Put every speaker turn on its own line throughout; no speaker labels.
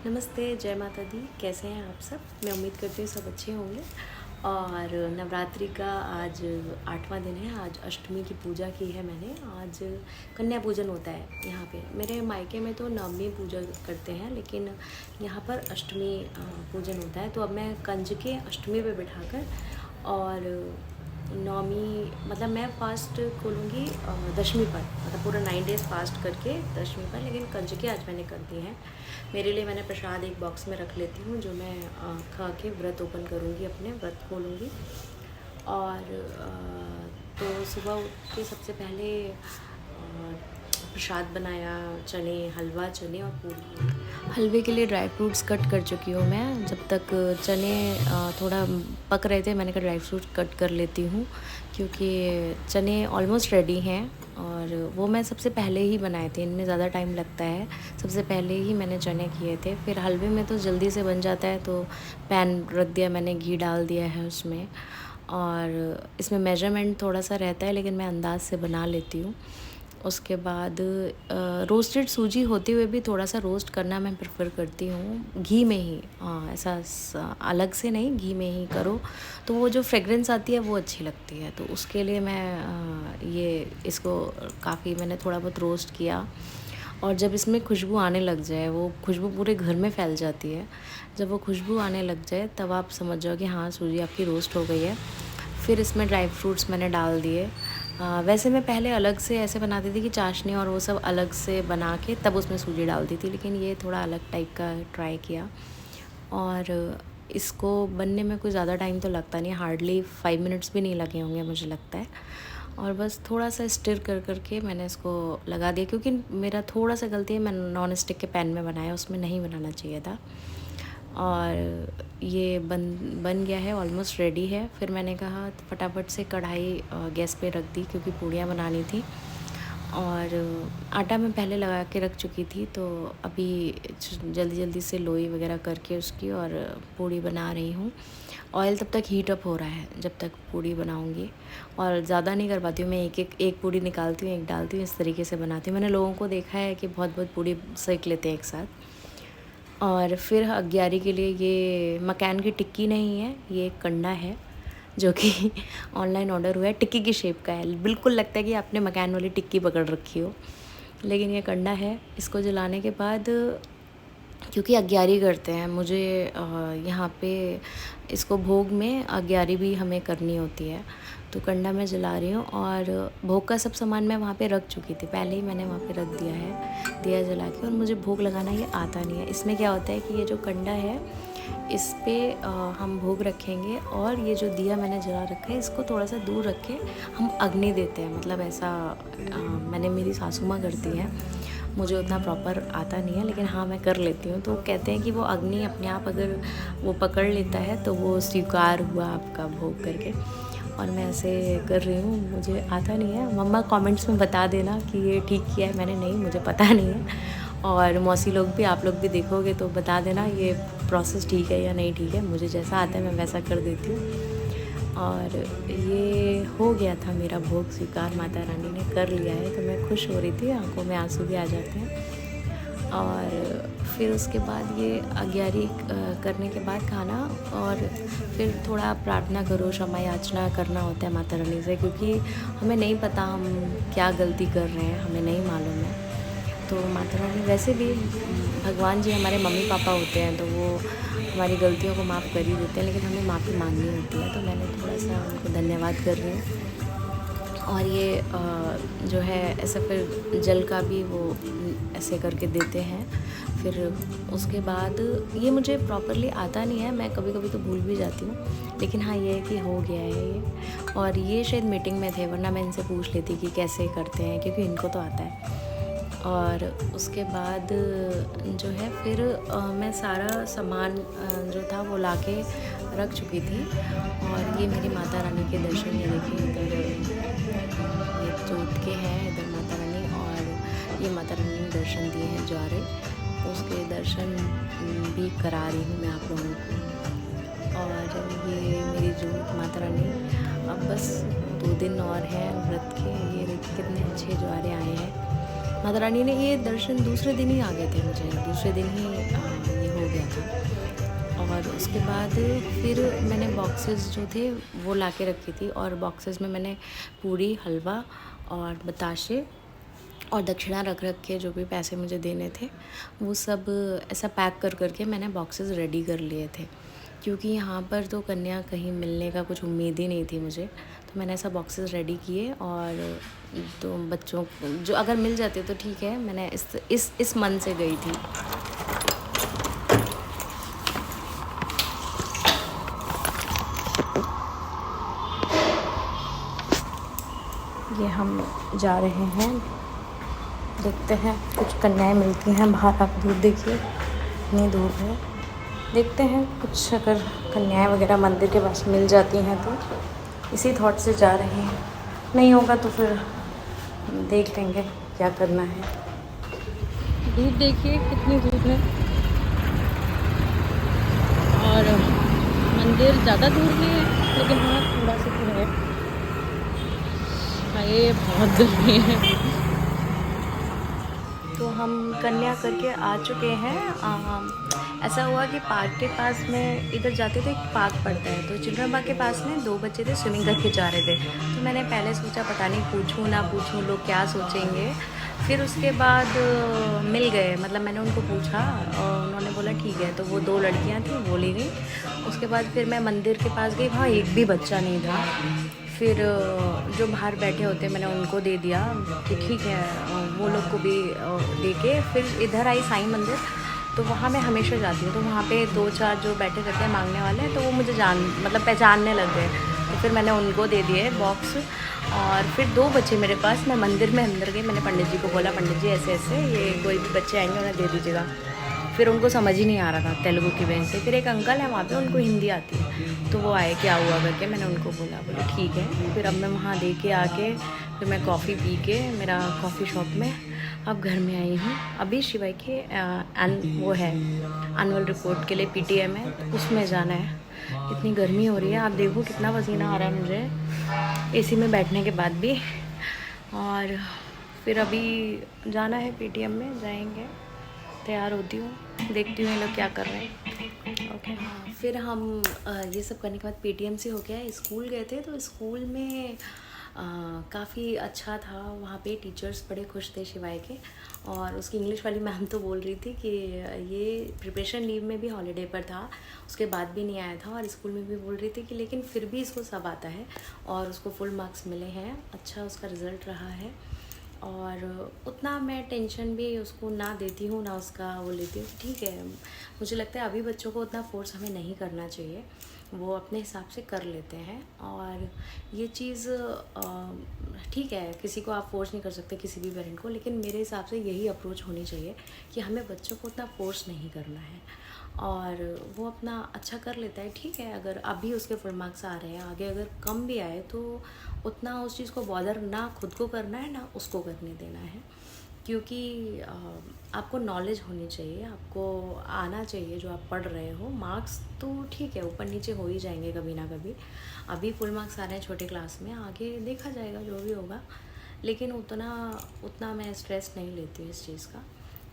नमस्ते, जय माता दी। कैसे हैं आप सब? मैं उम्मीद करती हूँ सब अच्छे होंगे। और नवरात्रि का आज 8वां दिन है। आज अष्टमी की पूजा की है मैंने। आज कन्या पूजन होता है यहाँ पे। मेरे मायके में तो नवमी पूजा करते हैं, लेकिन यहाँ पर अष्टमी पूजन होता है। तो अब मैं कंजके अष्टमी पे बिठाकर और नौमी मतलब मैं फ़ास्ट खोलूँगी दशमी पर, मतलब पूरा 9 डेज़ फ़ास्ट करके दशमी पर। लेकिन कंजके आज मैंने कर दिए हैं। मेरे लिए मैंने प्रसाद एक बॉक्स में रख लेती हूँ, जो मैं खा के व्रत ओपन करूँगी, अपने व्रत खोलूँगी। और तो सुबह उठ के सबसे पहले प्रसाद बनाया, चने, हलवा, चने और पूरी। हलवे के लिए ड्राई फ्रूट्स कट कर चुकी हूँ मैं। जब तक चने थोड़ा पक रहे थे, मैंने कहा ड्राई फ्रूट्स कट कर लेती हूँ, क्योंकि चने ऑलमोस्ट रेडी हैं। और वो मैं सबसे पहले ही बनाए थे, इनमें ज़्यादा टाइम लगता है। सबसे पहले ही मैंने चने किए थे। फिर हलवे में तो जल्दी से बन जाता है, तो पैन रख दिया मैंने, घी डाल दिया है उसमें। और इसमें मेजरमेंट थोड़ा सा रहता है, लेकिन मैं अंदाज़ से बना लेती हूँ। उसके बाद रोस्टेड सूजी होते हुए भी थोड़ा सा रोस्ट करना मैं प्रेफर करती हूँ, घी में ही। अलग से नहीं, घी में ही करो तो वो जो फ्रेगरेंस आती है वो अच्छी लगती है। तो उसके लिए मैं इसको काफ़ी मैंने थोड़ा बहुत रोस्ट किया। और जब इसमें खुशबू आने लग जाए, वो खुशबू पूरे घर में फैल जाती है। जब वो खुशबू आने लग जाए तब आप समझ जाओ कि हाँ, सूजी आपकी रोस्ट हो गई है। फिर इसमें ड्राई फ्रूट्स मैंने डाल दिए। वैसे मैं पहले अलग से ऐसे बनाती थी कि चाशनी और वो सब अलग से बना के तब उसमें सूजी डालती थी, लेकिन ये थोड़ा अलग टाइप का ट्राई किया। और इसको बनने में कोई ज़्यादा टाइम तो लगता नहीं, हार्डली 5 मिनट्स भी नहीं लगे होंगे मुझे लगता है। और बस थोड़ा सा स्टिर कर के मैंने इसको लगा दिया, क्योंकि मेरा थोड़ा सा गलती है, मैं नॉन स्टिक के पैन में बनाया, उसमें नहीं बनाना चाहिए था। और ये बन गया है, ऑलमोस्ट रेडी है। फिर मैंने कहा फटाफट से कढ़ाई गैस पे रख दी, क्योंकि पूड़ियाँ बनानी थी। और आटा मैं पहले लगा के रख चुकी थी, तो अभी जल्दी से लोई वगैरह करके उसकी और पूड़ी बना रही हूँ। ऑयल तब तक हीट अप हो रहा है जब तक पूड़ी बनाऊँगी। और ज़्यादा नहीं कर पाती हूँ मैं, एक पूड़ी निकालती हूँ, एक डालती हूँ, इस तरीके से बनाती हूँ। मैंने लोगों को देखा है कि बहुत पूड़ी सेक लेते हैं एक साथ। और फिर अग्यारी के लिए ये मकान की टिक्की नहीं है, ये एक कंडा है, जो कि ऑनलाइन ऑर्डर हुआ है। टिक्की की शेप का है, बिल्कुल लगता है कि आपने मकान वाली टिक्की पकड़ रखी हो, लेकिन ये कंडा है। इसको जलाने के बाद, क्योंकि अग्यारी करते हैं, मुझे यहाँ पे इसको भोग में अग्यारी भी हमें करनी होती है। तो कंडा मैं जला रही हूँ, और भोग का सब सामान मैं वहाँ पे रख चुकी थी, पहले ही मैंने वहाँ पे रख दिया है, दिया जला के। और मुझे भोग लगाना ये आता नहीं है। इसमें क्या होता है कि ये जो कंडा है, इस पे हम भोग रखेंगे, और ये जो दिया मैंने जला रखा है, इसको थोड़ा सा दूर रख के हम अग्नि देते हैं। मतलब ऐसा मैंने, मेरी सासू माँ करती है, मुझे उतना प्रॉपर आता नहीं है, लेकिन हाँ मैं कर लेती हूँ। तो कहते हैं कि वो अग्नि अपने आप अगर वो पकड़ लेता है तो वो स्वीकार हुआ आपका भोग करके। और मैं ऐसे कर रही हूँ, मुझे आता नहीं है। मम्मा कमेंट्स में बता देना कि ये ठीक किया है मैंने, नहीं मुझे पता नहीं है। और मौसी लोग भी, आप लोग भी देखोगे तो बता देना ये प्रोसेस ठीक है या नहीं ठीक है। मुझे जैसा आता है मैं वैसा कर देती हूँ। और ये हो गया था मेरा भोग स्वीकार, माता रानी ने कर लिया है, तो मैं खुश हो रही थी, आंखों में आंसू भी आ जाते हैं। और फिर उसके बाद ये अग्यारी करने के बाद खाना, और फिर थोड़ा प्रार्थना करो, क्षमा याचना करना होता है माता रानी से, क्योंकि हमें नहीं पता हम क्या गलती कर रहे हैं, हमें नहीं मालूम है। तो माता रानी, वैसे भी भगवान जी हमारे मम्मी पापा होते हैं, तो वो हमारी गलतियों को माफ़ कर ही देते हैं, लेकिन हमें माफ़ी मांगनी होती है। तो मैंने थोड़ा सा उनको धन्यवाद कर रही हूँ। और ये जो है ऐसे, फिर जल का भी वो ऐसे करके देते हैं। फिर उसके बाद ये मुझे प्रॉपरली आता नहीं है, मैं कभी कभी तो भूल भी जाती हूँ, लेकिन हाँ ये है कि हो गया है ये। और ये शायद मीटिंग में थे, वरना मैं इनसे पूछ लेती कि कैसे करते हैं, क्योंकि इनको तो आता है। और उसके बाद जो है फिर मैं सारा सामान जो था वो लाके रख चुकी थी। और ये मेरी माता रानी के दर्शन, ये देखिए इधर ये जोत के हैं, इधर माता रानी, और ये माता रानी ने दर्शन दिए हैं ज्वारे, उसके दर्शन भी करा रही हूँ मैं आप लोगों को। और ये मेरी जोत माता रानी, अब बस 2 दिन और हैं व्रत के। ये देखिए कितने अच्छे ज्वारे आए हैं। माता रानी ने ये दर्शन दूसरे दिन ही आ गए थे मुझे, दूसरे दिन ही ये हो गया था। और उसके बाद फिर मैंने बॉक्सेस जो थे वो ला के रखी थी, और बॉक्सेस में मैंने पूरी, हलवा और बताशे और दक्षिणा रख के जो भी पैसे मुझे देने थे वो सब ऐसा पैक कर के मैंने बॉक्सेस रेडी कर लिए थे, क्योंकि यहाँ पर तो कन्या कहीं मिलने का कुछ उम्मीद ही नहीं थी मुझे। तो मैंने ऐसा बॉक्सेस रेडी किए, और तो बच्चों जो अगर मिल जाते तो ठीक है, मैंने इस मन से गई थी। ये हम जा रहे हैं, देखते हैं कुछ कन्याएं मिलती हैं बाहर। आप दूर देखिए, इतनी दूर है, देखते हैं कुछ अगर कन्याएं वगैरह मंदिर के पास मिल जाती हैं तो इसी थॉट से जा रहे हैं। नहीं होगा तो फिर देख लेंगे क्या करना है। धूप देखिए कितनी धूप है, और मंदिर ज़्यादा दूर नहीं है लेकिन हाँ थोड़ा सा तो है। हाँ ये बहुत गर्मी है। तो हम कन्या करके आ चुके हैं। ऐसा हुआ कि पार्क के पास में इधर जाते थे, एक पार्क पड़ता है, तो चिल्ड्रन पार्क के पास में 2 बच्चे थे स्विमिंग करके जा रहे थे। तो मैंने पहले सोचा पता नहीं पूछूं ना पूछूं, लोग क्या सोचेंगे। फिर उसके बाद मिल गए, मतलब मैंने उनको पूछा और उन्होंने बोला ठीक है। तो वो 2 लड़कियां थी, वो ले गई। उसके बाद फिर मैं मंदिर के पास गई, वहाँ एक भी बच्चा नहीं था। फिर जो बाहर बैठे होते मैंने उनको दे दिया कि ठीक है, वो लोग को भी दे के फिर इधर आई साईं मंदिर। तो वहाँ मैं हमेशा जाती हूँ, तो वहाँ पे 2-4 जो बैठे रहते हैं मांगने वाले, तो वो मुझे मतलब पहचानने लग गए। तो फिर मैंने उनको दे दिए बॉक्स। और फिर 2 बच्चे मेरे पास, मैं मंदिर में अंदर गई, मैंने पंडित जी को बोला पंडित जी ऐसे ऐसे ये कोई भी बच्चे आएंगे उन्हें दे दीजिएगा। फिर उनको समझ ही नहीं आ रहा था तेलुगु की वजह से। फिर एक अंकल है वहाँ पे, उनको हिंदी आती है, तो वो आए क्या हुआ करके, मैंने उनको बोला ठीक है। फिर अब मैं वहाँ दे के आके फिर मैं कॉफ़ी पी के मेरा कॉफ़ी शॉप में अब घर में आई हूँ। अभी शिवाई के वो है एनुअल रिपोर्ट के लिए PTM है, तो उसमें जाना है। इतनी गर्मी हो रही है, आप देखो कितना पसीना आ रहा है मुझे AC में बैठने के बाद भी। और फिर अभी जाना है PTM में, जाएंगे, तैयार होती हूँ, देखती हूँ ये लोग क्या कर रहे हैं। ओके फिर हम ये सब करने के बाद PTM से हो गया, स्कूल गए थे। तो स्कूल में काफ़ी अच्छा था, वहाँ पे टीचर्स बड़े खुश थे शिवाय के। और उसकी इंग्लिश वाली मैम तो बोल रही थी कि ये प्रिपरेशन लीव में भी हॉलीडे पर था, उसके बाद भी नहीं आया था। और स्कूल में भी बोल रही थी कि लेकिन फिर भी इसको सब आता है, और उसको फुल मार्क्स मिले हैं, अच्छा उसका रिज़ल्ट रहा है। और उतना मैं टेंशन भी उसको ना देती हूँ ना उसका वो लेती हूँ, ठीक है। मुझे लगता है अभी बच्चों को उतना फोर्स हमें नहीं करना चाहिए, वो अपने हिसाब से कर लेते हैं। और ये चीज़ ठीक है, किसी को आप फोर्स नहीं कर सकते, किसी भी पेरेंट को, लेकिन मेरे हिसाब से यही अप्रोच होनी चाहिए कि हमें बच्चों को उतना फोर्स नहीं करना है, और वो अपना अच्छा कर लेता है, ठीक है। अगर अभी उसके फुल मार्क्स आ रहे हैं, आगे अगर कम भी आए तो उतना उस चीज़ को बॉदर ना खुद को करना है ना उसको करने देना है, क्योंकि आपको नॉलेज होनी चाहिए, आपको आना चाहिए जो आप पढ़ रहे हो। मार्क्स तो ठीक है ऊपर नीचे हो ही जाएंगे कभी ना कभी, अभी फुल मार्क्स आ रहे हैं छोटे क्लास में, आगे देखा जाएगा जो भी होगा, लेकिन उतना मैं स्ट्रेस नहीं लेती हूँ इस चीज़ का।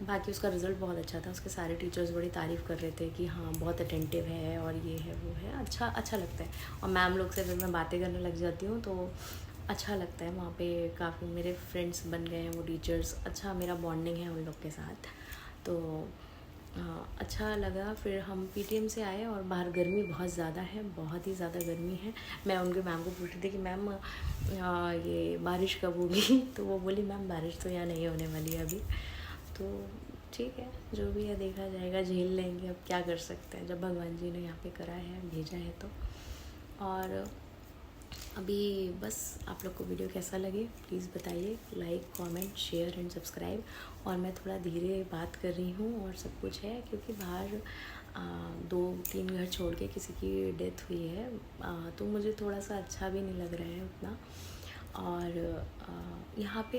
बाकी उसका रिज़ल्ट बहुत अच्छा था, उसके सारे टीचर्स बड़ी तारीफ़ कर रहे थे कि हाँ बहुत अटेंटिव है और ये है वो है, अच्छा लगता है। और मैम लोग से फिर मैं बातें करने लग जाती हूँ तो अच्छा लगता है। वहाँ पे काफ़ी मेरे फ्रेंड्स बन गए हैं वो टीचर्स, अच्छा मेरा बॉन्डिंग है उन लोग के साथ, तो अच्छा लगा। फिर हम PTM से आए और बाहर गर्मी बहुत ज़्यादा है, बहुत ही ज़्यादा गर्मी है। मैं उनके मैम को पूछ रही थी कि मैम ये बारिश कब होगी तो वो बोली मैम बारिश तो यहाँ नहीं होने वाली है अभी। तो ठीक है, जो भी है देखा जाएगा, झेल लेंगे, अब क्या कर सकते हैं जब भगवान जी ने यहाँ पे करा है, भेजा है तो। और अभी बस आप लोग को वीडियो कैसा लगे प्लीज़ बताइए, like comment share and subscribe. और मैं थोड़ा धीरे बात कर रही हूँ और सब कुछ है क्योंकि बाहर 2-3 घर छोड़ के किसी की डेथ हुई है, तो मुझे थोड़ा सा अच्छा भी नहीं लग रहा है उतना। और यहाँ पे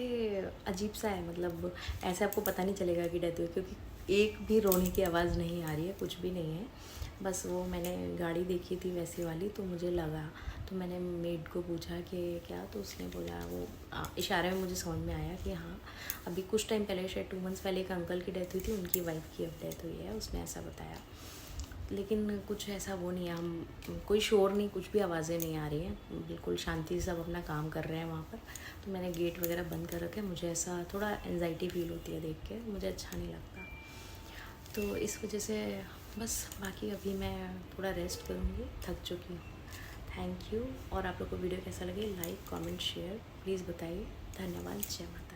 अजीब सा है, मतलब ऐसे आपको पता नहीं चलेगा कि डेथ हुई, क्योंकि एक भी रोने की आवाज़ नहीं आ रही है, कुछ भी नहीं है। बस वो मैंने गाड़ी देखी थी वैसी वाली, तो मुझे लगा, तो मैंने मेड को पूछा कि क्या, तो उसने बोला, वो इशारे में मुझे समझ में आया कि हाँ अभी कुछ टाइम पहले, शायद 2 मंथ्स पहले एक अंकल की डेथ हुई थी, उनकी वाइफ की अब डेथ हुई है, उसने ऐसा बताया। लेकिन कुछ ऐसा वो नहीं है, हम कोई शोर नहीं, कुछ भी आवाज़ें नहीं आ रही हैं, बिल्कुल शांति से सब अपना काम कर रहे हैं वहाँ पर। तो मैंने गेट वगैरह बंद कर रखे, मुझे ऐसा थोड़ा एंजाइटी फील होती है देख के, मुझे अच्छा नहीं लगता। तो इस वजह से बस, बाकी अभी मैं थोड़ा रेस्ट करूँगी, थक चुकी हूँ। Thank you. और आप लोग को वीडियो कैसा लगे, लाइक कमेंट शेयर प्लीज़ बताइए। धन्यवाद। जय माता।